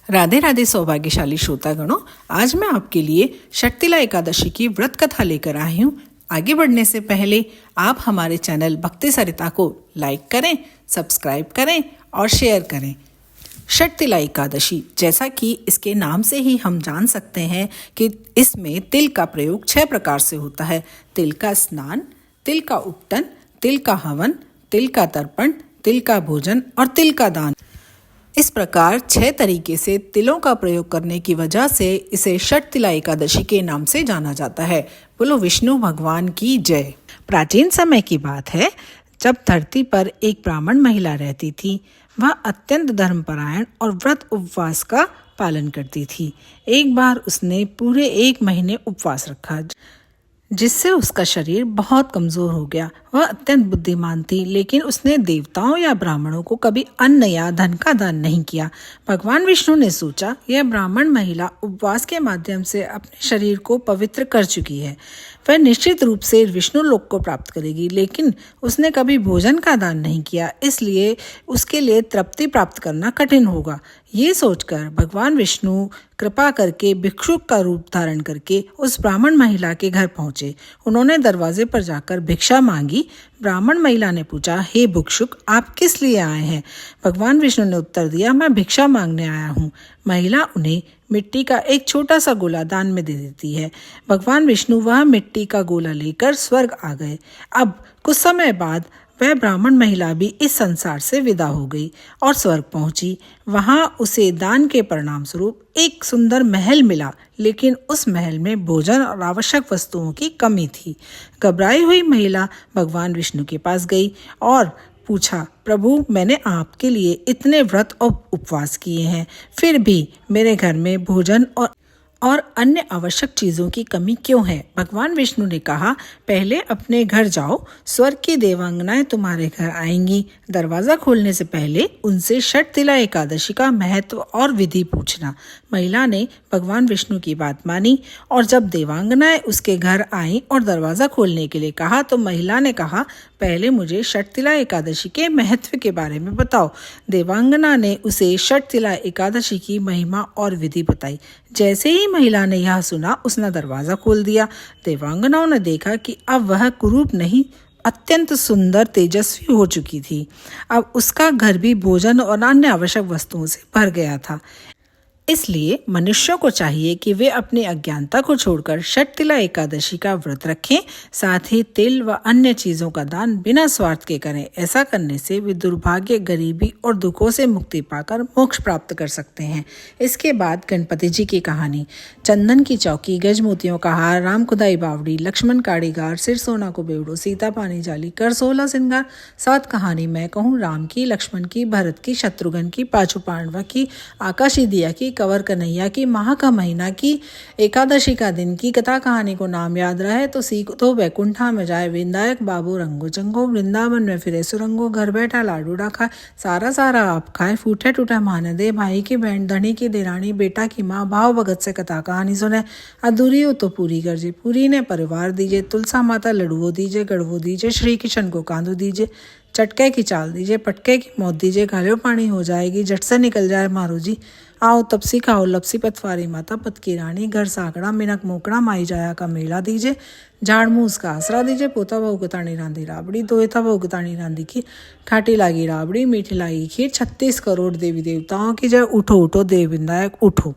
राधे राधे सौभाग्यशाली श्रोतागणों, आज मैं आपके लिए शक्तिला एकादशी की व्रत कथा लेकर आई हूँ। आगे बढ़ने से पहले आप हमारे चैनल भक्ति सरिता को लाइक करें, सब्सक्राइब करें और शेयर करें। शक्तिला एकादशी, जैसा कि इसके नाम से ही हम जान सकते हैं कि इसमें तिल का प्रयोग 6 प्रकार से होता है। तिल का स्नान, तिल का उपटन, तिल का हवन, तिल का तर्पण, तिल का भोजन और तिल का दान। इस प्रकार 6 तरीके से तिलों का प्रयोग करने की वजह से इसे शक्तिला एकादशी के नाम से जाना जाता है। बोलो विष्णु भगवान की जय। प्राचीन समय की बात है, जब धरती पर एक ब्राह्मण महिला रहती थी। वह अत्यंत धर्मपरायण और व्रत उपवास का पालन करती थी। एक बार उसने पूरे 1 महीने उपवास रखा, जिससे उसका शरीर बहुत कमजोर हो गया। वह अत्यंत बुद्धिमान थी, लेकिन उसने देवताओं या ब्राह्मणों को कभी अन्न या धन का दान नहीं किया। भगवान विष्णु ने सोचा, यह ब्राह्मण महिला उपवास के माध्यम से अपने शरीर को पवित्र कर चुकी है, वह निश्चित रूप से विष्णु लोक को प्राप्त करेगी। लेकिन उसने कभी भोजन का दान नहीं किया, इसलिए उसके लिए तृप्ति प्राप्त करना कठिन होगा। ये सोचकर भगवान विष्णु कृपा करके भिक्षुक का रूप धारण करके उस ब्राह्मण महिला के घर पहुंचे। उन्होंने दरवाजे पर जाकर भिक्षा मांगी। ब्राह्मण महिला ने पूछा, हे भिक्षुक, आप किस लिए आए हैं? भगवान विष्णु ने उत्तर दिया, मैं भिक्षा मांगने आया हूँ। महिला उन्हें मिट्टी का एक छोटा सा गोला दान में दे देती है। भगवान विष्णु वह मिट्टी का गोला लेकर स्वर्ग आ गए। अब कुछ समय बाद वह ब्राह्मण महिला भी इस संसार से विदा हो गई और स्वर्ग पहुंची। वहां उसे दान के परिणाम स्वरूप एक सुंदर महल मिला, लेकिन उस महल में भोजन और आवश्यक वस्तुओं की कमी थी। घबराई हुई महिला भगवान विष्णु के पास गई और पूछा, प्रभु, मैंने आपके लिए इतने व्रत और उपवास किए हैं, फिर भी मेरे घर में भोजन और अन्य आवश्यक चीज़ों की कमी क्यों है? भगवान विष्णु ने कहा, पहले अपने घर जाओ, स्वर्ग की देवांगनाएं तुम्हारे घर आएंगी। दरवाज़ा खोलने से पहले उनसे शक्तिला एकादशी का महत्व और विधि पूछना। महिला ने भगवान विष्णु की बात मानी और जब देवांगनाएं उसके घर आईं और दरवाज़ा खोलने के लिए कहा तो महिला ने कहा, पहले मुझे शक्तिला एकादशी के महत्व के बारे में बताओ। देवांगना ने उसे शक्तिला एकादशी की महिमा और विधि बताई। जैसे ही महिला ने यह सुना, उसने दरवाज़ा खोल दिया। देवांगनाओं ने देखा कि अब वह कुरूप नहीं, अत्यंत सुंदर तेजस्वी हो चुकी थी। अब उसका घर भी भोजन और अन्य आवश्यक वस्तुओं से भर गया था। इसलिए मनुष्यों को चाहिए कि वे अपनी अज्ञानता को छोड़कर शक्तिला एकादशी का व्रत रखें, साथ ही तिल व अन्य चीज़ों का दान बिना स्वार्थ के करें। ऐसा करने से वे दुर्भाग्य, गरीबी और दुखों से मुक्ति पाकर मोक्ष प्राप्त कर सकते हैं। इसके बाद गणपति जी की कहानी। चंदन की चौकी, गज मोतियों का हार, राम खुदाई बावड़ी, लक्ष्मण कारीगार, सिर सोना को बेवड़ो, सीता पानी जाली, कर 16 सिंगार। 7 कहानी मैं कहूँ, राम की, लक्ष्मण की, भरत की, शत्रुघ्न की, पांचों पांडवा की, आकाशी दिया की, कंवर कन्हैया की, माह का महीना की, एकादशी का दिन की। कथा कहानी को नाम याद रहे तो सीख तो वैकुंठा में जाए, विंदायक बाबू रंगो चंगो, वृंदावन में फिरे सुरंगो, घर बैठा लाडू डा खाए, सारा सारा आप खाए, फूटे टूटे माने दे, भाई की बहन, धनी की देरानी, बेटा की माँ, भाव भगत से कथा कहानी सुने। अधूरी हो तो पूरी कर जी, पूरी ने परिवार दीजिए, तुलसा माता लड़ुओ दीजिए, गढ़वो दीजिए, श्री किशन को कांदो दीजिए, चटके की चाल दीजिए, पटके की मौत दीजिए, घालियो पानी हो जाएगी, झट से निकल जाए मारो जी। आओ तपसी खाओ लपसी पतवारी माता पत की रानी, घर साकड़ा मिनक मोकड़ा, माई जाया का मेला दीजिए, झाड़ मूस का आसरा दीजिए, पोता बहु गतानी रांधी राबड़ी, दोता बहु गतानी रांधी खीर, खाटी लागी राबड़ी, मीठी लागी खीर, 36 करोड़ देवी देवताओं की जय। उठो उठो देव विंदायक उठो।